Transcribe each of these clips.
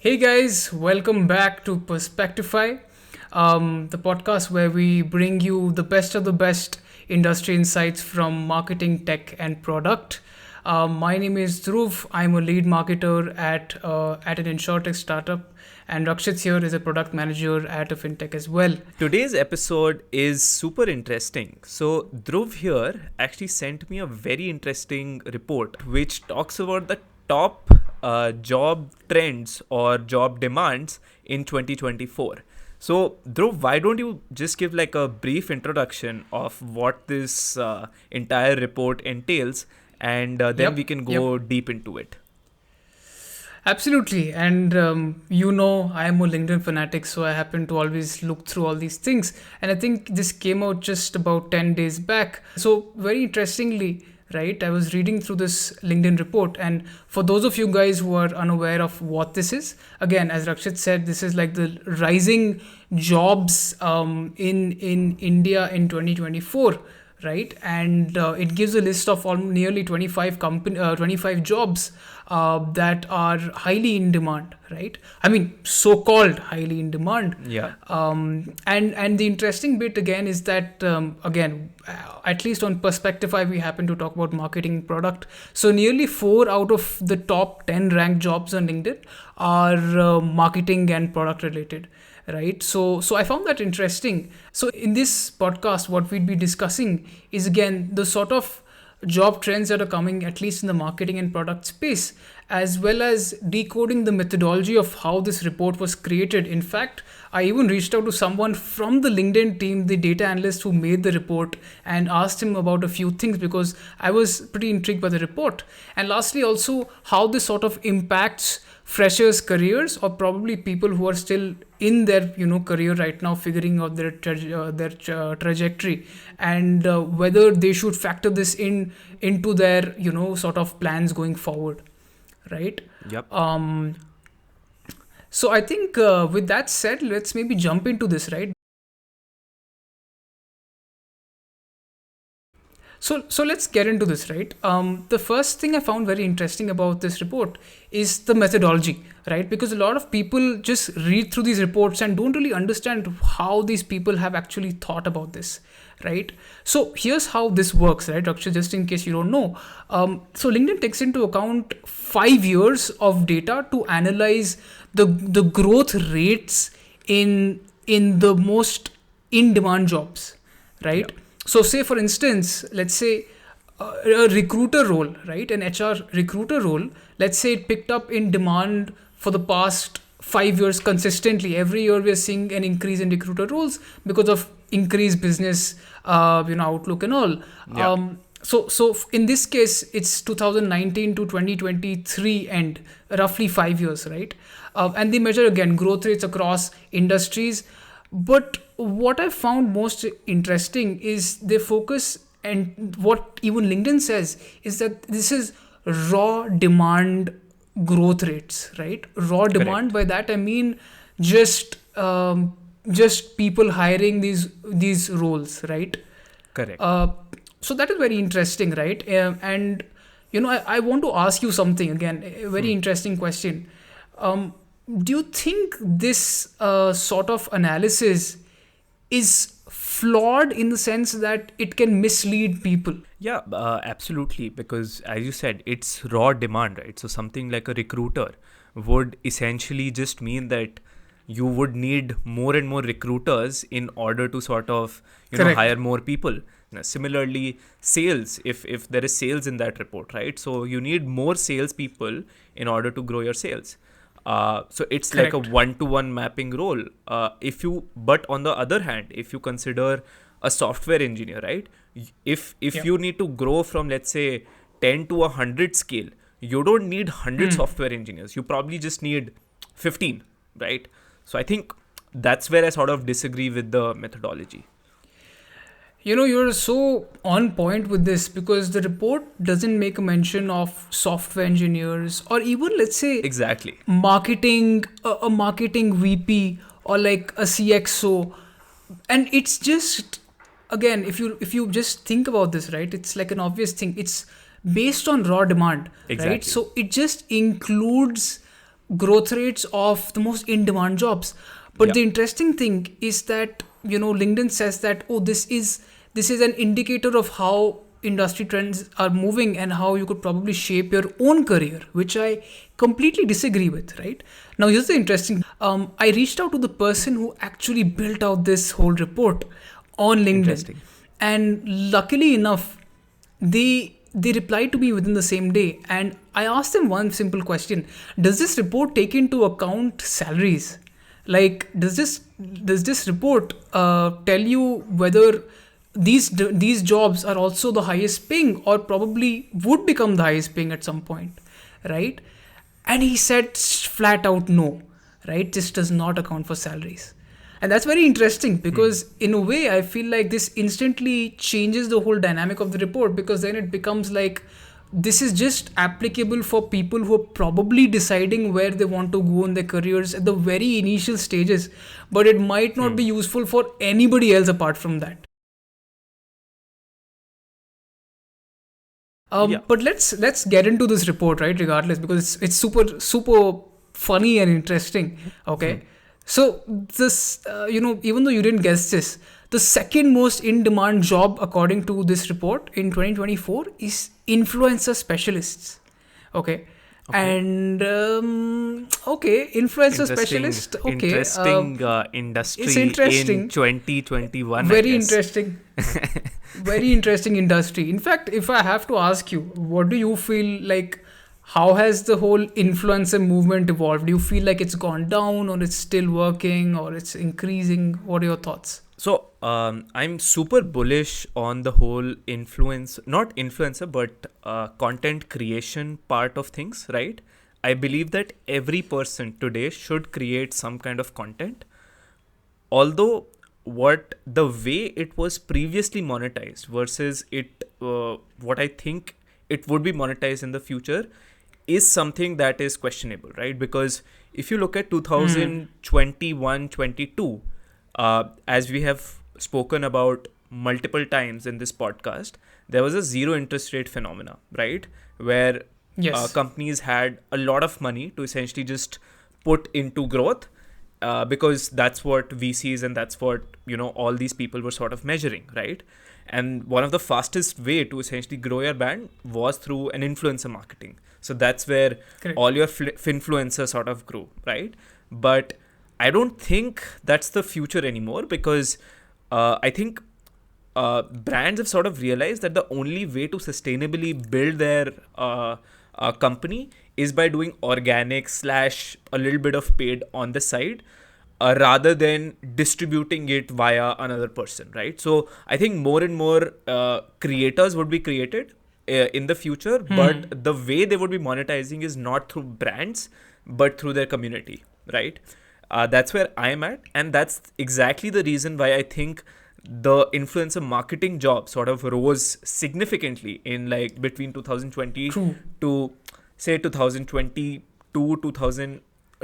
Hey guys, welcome back to Perspectify, the podcast where we bring you the best of the best industry insights from marketing, tech, and product. My name is Dhruv. I'm a lead marketer at an insurtech startup, and Rakshit here is a product manager at a FinTech as well. Today's episode is super interesting. So, Dhruv here actually sent me a very interesting report which talks about the top job trends or job demands in 2024. So, Dhruv, why don't you just give like a brief introduction of what this entire report entails, and then we Yep, can yep. go deep into it. Absolutely. And I am a LinkedIn fanatic, so I happen to always look through all these things. And I think this came out just about 10 days back. So, very interestingly, right, I was reading through this LinkedIn report. And for those of you guys who are unaware of what this is, again, as Rakshit said, this is like the rising jobs in India in 2024, right? And it gives a list of nearly 25 jobs that are highly in demand, right? I mean, so-called highly in demand. Yeah. And the interesting bit again is that at least on Perspectify, we happen to talk about marketing product. So nearly 4 out of the top 10 ranked jobs on LinkedIn are marketing and product related, right? So I found that interesting. So in this podcast, what we'd be discussing is again the sort of job trends that are coming, at least in the marketing and product space, as well as decoding the methodology of how this report was created. In fact, I even reached out to someone from the LinkedIn team, the data analyst who made the report, and asked him about a few things because I was pretty intrigued by the report. And lastly, also how this sort of impacts freshers careers, or probably people who are still in their career right now, figuring out their trajectory, and whether they should factor this into their sort of plans going forward, right? Yep. So I think with that said, let's maybe jump into this, right? So let's get into this, right? The first thing I found very interesting about this report is the methodology, right? Because a lot of people just read through these reports and don't really understand how these people have actually thought about this, right? So here's how this works, right, Rakshit, just in case you don't know. So LinkedIn takes into account 5 years of data to analyze the growth rates in the most in-demand jobs, right? Yep. So, say for instance, let's say a recruiter role, right? An HR recruiter role, let's say it picked up in demand for the past 5 years consistently. Every year we are seeing an increase in recruiter roles because of increased business, outlook and all. Yeah. So in this case, it's 2019 to 2023 and roughly 5 years, right? And they measure again growth rates across industries. But what I found most interesting is they focus, and what even LinkedIn says is that this is raw demand growth rates, right? Raw demand, Correct. by that I mean just just people hiring these roles, right? Correct. Uh, so that is very interesting, right? And I want to ask you something again, a very interesting question. Um, do you think this sort of analysis is flawed in the sense that it can mislead people? Yeah, absolutely. Because as you said, it's raw demand, right? So something like a recruiter would essentially just mean that you would need more and more recruiters in order to sort of, Correct. hire more people. Now, similarly, sales, if there is sales in that report, right? So you need more salespeople in order to grow your sales. So it's like a Correct. one-to-one mapping role. But on the other hand, if you consider a software engineer, right? If Yeah. you need to grow from, let's say, 10 to 100 scale, you don't need 100 Hmm. software engineers. You probably just need 15, right? So I think that's where I sort of disagree with the methodology. You're so on point with this because the report doesn't make a mention of software engineers or even, let's say, Exactly. marketing, a marketing VP or like a CXO. And it's just, again, if you just think about this, right, it's like an obvious thing. It's based on raw demand, right? Exactly. So it just includes growth rates of the most in-demand jobs. But Yeah. the interesting thing is that LinkedIn says that, oh, this is an indicator of how industry trends are moving and how you could probably shape your own career, which I completely disagree with. Right now, here's the interesting. I reached out to the person who actually built out this whole report on LinkedIn, Interesting. and luckily enough, they replied to me within the same day, and I asked them one simple question: does this report take into account salaries? Like, does this report tell you whether these jobs are also the highest paying, or probably would become the highest paying at some point, right? And he said flat out no, right? This does not account for salaries. And that's very interesting, because in a way I feel like this instantly changes the whole dynamic of the report, because then it becomes like this is just applicable for people who are probably deciding where they want to go in their careers at the very initial stages, but it might not be useful for anybody else apart from that. Yeah. But let's get into this report, right? Regardless, because it's super funny and interesting. Okay, so this even though you didn't guess this, the second most in demand job according to this report in 2024 is influencer specialists. Okay, Okay. and okay, influencer Interesting, specialist. Okay, interesting it's industry in interesting. 2021, I Very guess. interesting. Very interesting industry. In fact, if I have to ask you, what do you feel like? How has the whole influencer movement evolved? Do you feel like it's gone down, or it's still working, or it's increasing? What are your thoughts? So, I'm super bullish on the whole not influencer, but content creation part of things, right? I believe that every person today should create some kind of content. Although, what the way it was previously monetized versus what I think it would be monetized in the future is something that is questionable, right? Because if you look at Hmm. 2021, 22, as we have spoken about multiple times in this podcast, there was a zero interest rate phenomena, right? Where Yes. companies had a lot of money to essentially just put into growth, because that's what VCs and that's what all these people were sort of measuring, right? And one of the fastest way to essentially grow your brand was through an influencer marketing. So that's where Correct. all your finfluencers sort of grew, right? But I don't think that's the future anymore, because I think brands have sort of realized that the only way to sustainably build their company is by doing organic slash a little bit of paid on the side, rather than distributing it via another person, right? So I think more and more creators would be created in the future, Hmm. but the way they would be monetizing is not through brands, but through their community, right? That's where I'm at, and that's exactly the reason why I think the influencer marketing job sort of rose significantly in like between 2020 True. to say 2022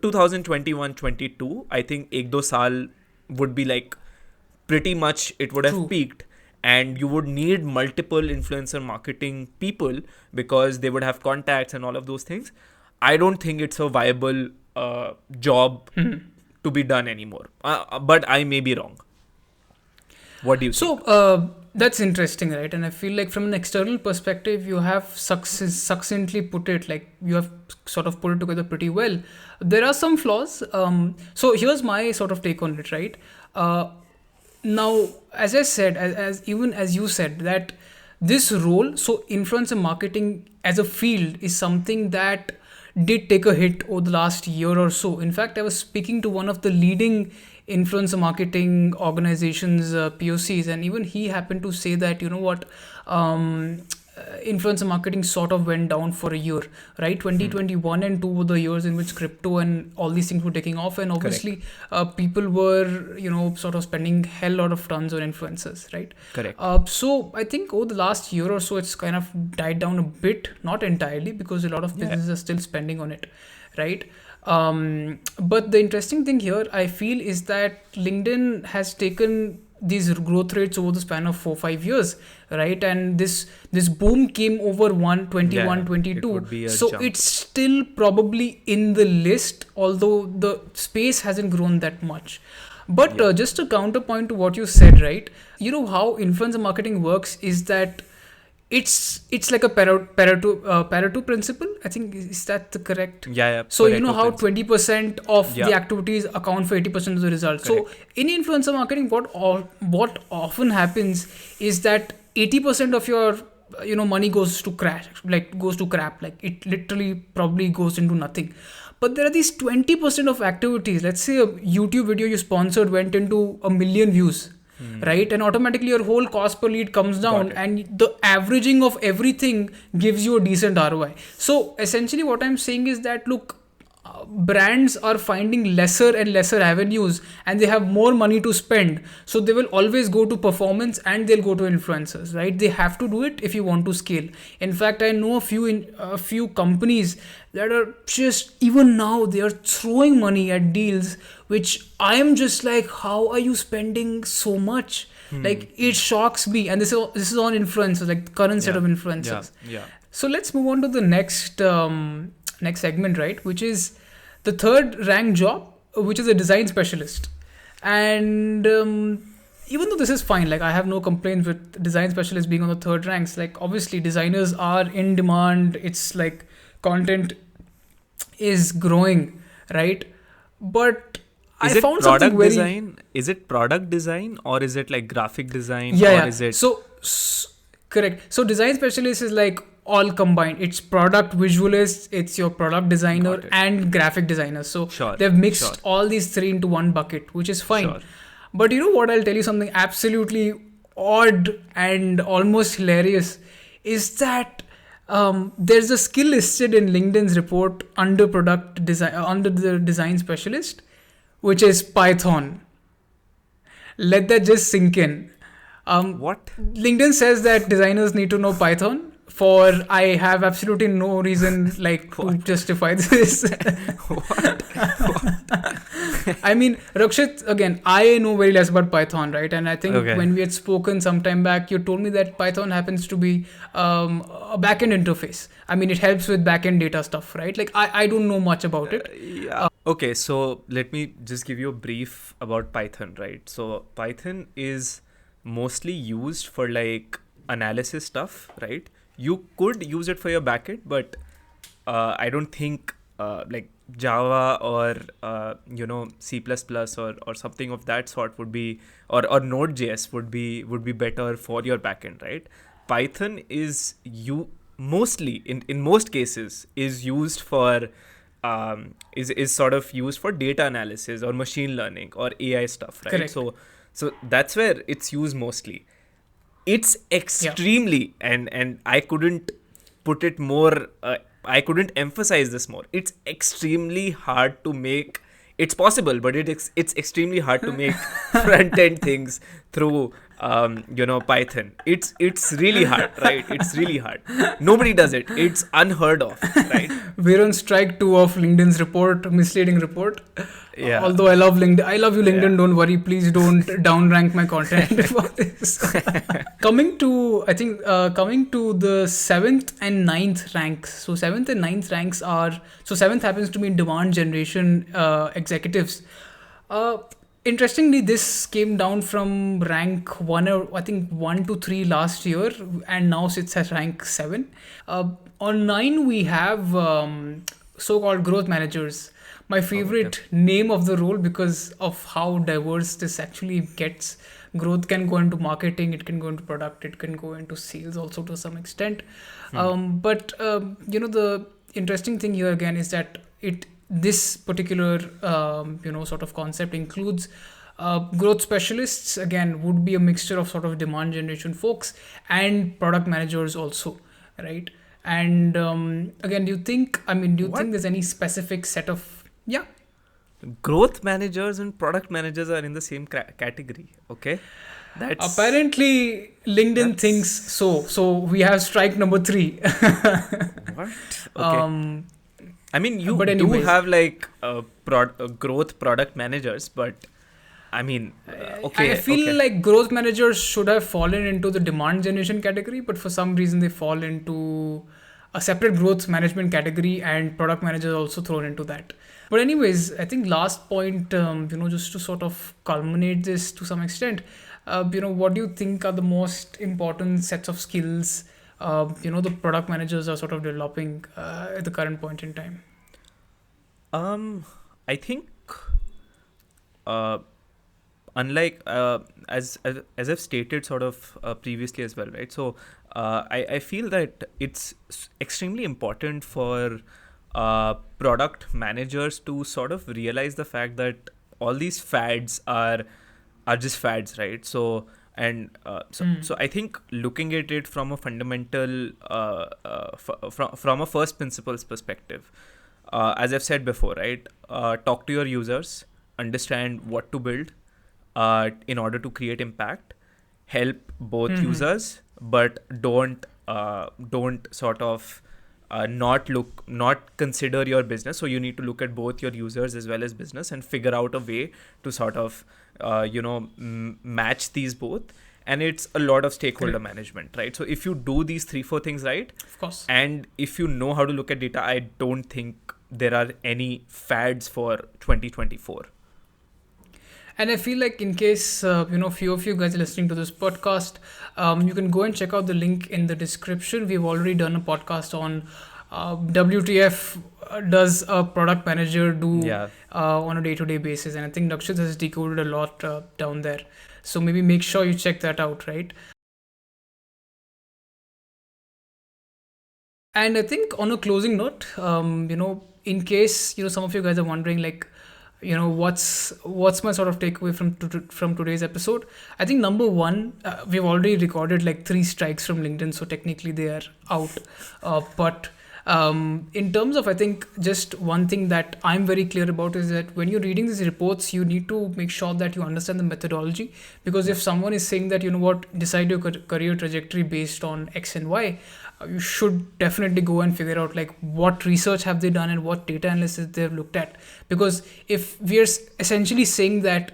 2021 22. I think ek do saal would be like pretty much it would have True. peaked, and you would need multiple influencer marketing people because they would have contacts and all of those things. I don't think it's a viable job to be done anymore, but I may be wrong. What do you So think? that's interesting, right? And I feel like from an external perspective, you have succinctly put it, like you have sort of put it together pretty well. There are some flaws. So here's my sort of take on it, right? Uh, Now, as I said, as even as you said, that this role, so influencer marketing as a field is something that did take a hit over the last year or so. In fact, I was speaking to one of the leading influencer marketing organizations, POCs, and even he happened to say that, influencer marketing sort of went down for a year, right? 2021 and 2 were the years in which crypto and all these things were taking off, and Correct. obviously people were sort of spending hell lot of tons on influencers, right? Correct. So I think over the last year or so it's kind of died down a bit, not entirely, because a lot of Yeah. businesses are still spending on it, right? But the interesting thing here I feel is that LinkedIn has taken these growth rates over the span of 4-5 years, right? And this boom came over Yeah, it 21-22, would be a so jump. it's still probably in the list, although the space hasn't grown that much. But Yeah. just a counterpoint to what you said, right? You know how influencer marketing works is that it's like a Pareto principle. I think, is that the correct? Yeah, yeah. So you know Pareto how principle. 20% of the Yeah, activities account for 80% of the results. So correct. in influencer marketing, what often happens is that 80% of your money goes to crash, like goes to crap, like it literally probably goes into nothing. But there are these 20% of activities. Let's say a YouTube video you sponsored went into a million views, Hmm. right? And automatically your whole cost per lead comes Got down, it. and the averaging of everything gives you a decent ROI. So essentially what I'm saying is that, look, brands are finding lesser and lesser avenues, and they have more money to spend, so they will always go to performance and they'll go to influencers, right? They have to do it if you want to scale. In fact, I know a few companies that are just, even now they are throwing money at deals, which I am just like, how are you spending so much? Hmm. Like, it shocks me. And this is on influencers, like the current set Yeah, of yeah, influencers. yeah. So let's move on to the next segment, right? Which is the third rank job, which is a design specialist. And even though this is fine, like I have no complaints with design specialists being on the third ranks. Like obviously designers are in demand. It's like content is growing, right? But I Is it found something product very, design? Is it product design, or is it like graphic design, yeah, or yeah. is it? So correct. So design specialist is like all combined. It's product visualist, it's your product designer Got it. and graphic designer. So Sure, they've sure, mixed all these three into one bucket, which is fine. sure. But you know what? I'll tell you something absolutely odd and almost hilarious is that there's a skill listed in LinkedIn's report under product design, under the design specialist, which is Python. Let that just sink in. What? LinkedIn says that designers need to know Python. For I have absolutely no reason like to What? justify this. What? I mean, Rakshit, again, I know very less about Python, right? And I think Okay. when we had spoken some time back, you told me that Python happens to be a backend interface. I mean, it helps with backend data stuff, right? Like, I don't know much about it. Yeah. Okay, so let me just give you a brief about Python, right? So Python is mostly used for like analysis stuff, right? You could use it for your backend, but I don't think like Java or C++ or something of that sort would be, or Node.js would be better for your backend, right? Python is you mostly in most cases is used for is sort of used for data analysis or machine learning or AI stuff, right? Correct. So that's where it's used mostly. It's Yeah. extremely, and I couldn't put it more, I couldn't emphasize this more. It's extremely hard to make. It's possible, but it's extremely hard to make front end things through Python. It's really hard, right? It's really hard. Nobody does it. It's unheard of, right? We're on strike two of LinkedIn's report, misleading report. Yeah, Although I love LinkedIn, I love you, yeah. LinkedIn. Don't worry, please don't downrank my content for this. Coming to the seventh and ninth ranks. So seventh and ninth ranks are, so seventh happens to be demand generation executives. Uh, Interestingly, this came down from rank one, or I think 1 to 3 last year, and now sits at rank seven. On nine, we have so-called growth managers. My Oh, okay. favorite name of the role because of how diverse this actually gets. Growth can go into marketing, it can go into product, it can go into sales also to some extent. Hmm. But the interesting thing here again is that this particular sort of concept includes growth specialists. Again, would be a mixture of sort of demand generation folks and product managers also, right? And again, do you What? think there's any specific set of, yeah? Growth managers and product managers are in the same category. Okay, that's Apparently LinkedIn thinks that's so we have strike number three. what? Okay. um I mean, you but do anyways, have like growth product managers, but I mean, I okay, feel okay. like growth managers should have fallen into the demand generation category, but for some reason they fall into a separate growth management category, and product managers also thrown into that. But anyways, I think last point, just to sort of culminate this to some extent, what do you think are the most important sets of skills, the product managers are sort of developing at the current point in time? Um, I think uh, unlike as I've stated sort of previously as well, right? So I feel that it's extremely important for product managers to sort of realize the fact that all these fads are just fads, right? So and Hmm. so I think looking at it from a fundamental from a first principles perspective, as I've said before, right? Talk to your users, understand what to build in order to create impact, help both Hmm. users, but don't sort of not consider your business. So you need to look at both your users as well as business and figure out a way to sort of match these both. And it's a lot of stakeholder Correct. management, right? So if you do these 3-4 things right, Of course. and if you know how to look at data, I don't think there are any fads for 2024. And I feel like in case few of you guys are listening to this podcast, you can go and check out the link in the description. We've already done a podcast on WTF does a product manager do Yeah. on a day-to-day basis, and I think Rakshit has decoded a lot down there. So maybe make sure you check that out, right? And I think on a closing note, in case some of you guys are wondering, like, what's my sort of takeaway from today's episode. I think number one, we've already recorded like 3 strikes from LinkedIn, so technically they are out. But in terms of, I think just one thing that I'm very clear about is that when you're reading these reports, you need to make sure that you understand the methodology, because Yeah. if someone is saying that, what, decide your career trajectory based on X and Y, you should definitely go and figure out like what research have they done and what data analysis they've looked at. Because if we're essentially saying that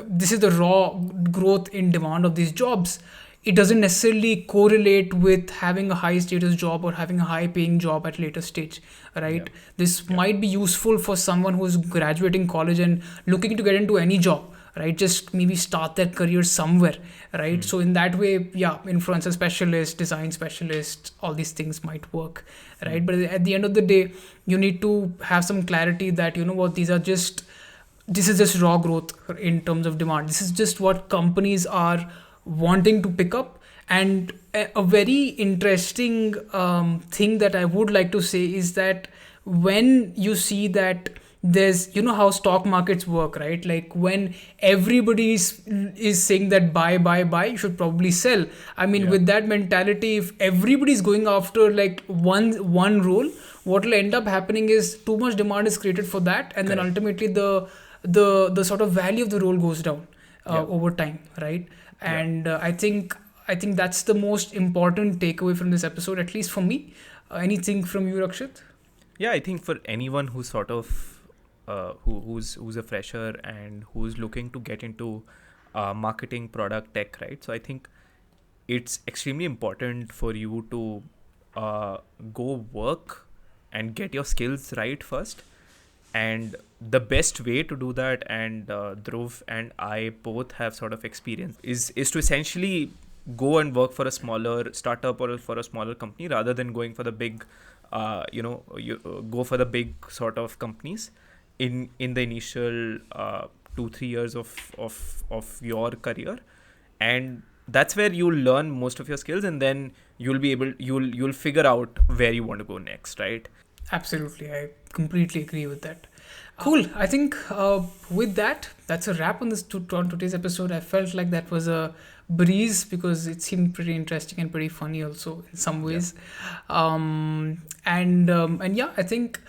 this is the raw growth in demand of these jobs, it doesn't necessarily correlate with having a high status job or having a high paying job at a later stage, Yeah. right? This Yeah. might be useful for someone who's graduating college and looking to get into any job, right? Just maybe start their career somewhere, right? Hmm. So in that way, yeah, influencer specialist, design specialist, all these things might work, Hmm. right? But at the end of the day, you need to have some clarity that what, this is just raw growth in terms of demand. This is just what companies are wanting to pick up. And a very interesting thing that I would like to say is that when you see that there's, how stock markets work, right? Like when everybody is saying that buy, you should probably sell. I mean, Yeah. with that mentality, if everybody's going after like one role, what will end up happening is too much demand is created for that, and then Correct. ultimately the sort of value of the role goes down Yeah. over time, right? Yeah. And I think that's the most important takeaway from this episode, at least for me. Anything from you, Rakshit? Yeah, I think for anyone who's sort of who's a fresher and who's looking to get into marketing, product, tech, right? So I think it's extremely important for you to go work and get your skills right first. And the best way to do that, and Dhruv and I both have sort of experience, is to essentially go and work for a smaller startup or for a smaller company rather than going for the big, you go for the big sort of companies in the initial 2-3 years of your career, and that's where you'll learn most of your skills, and then you'll figure out where you want to go next, right? Absolutely, I completely agree with that. Cool. I think with that, that's a wrap on on today's episode. I felt like that was a breeze because it seemed pretty interesting and pretty funny also in some Yeah. ways. And yeah, I think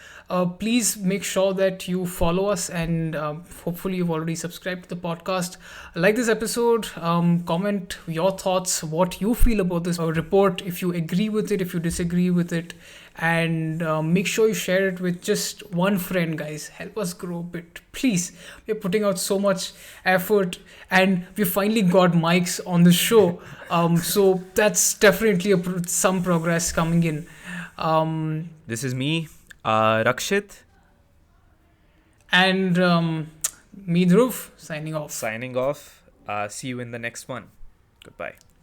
please make sure that you follow us, and hopefully you've already subscribed to the podcast. Like this episode, comment your thoughts, what you feel about this report, if you agree with it, if you disagree with it, and make sure you share it with just one friend, guys. Help us grow a bit, please. We're putting out so much effort, and we finally got mics on the show. So that's definitely some progress coming in. This is me, Rakshit, And me, Dhruv, signing off. signing off. See you in the next one. Goodbye.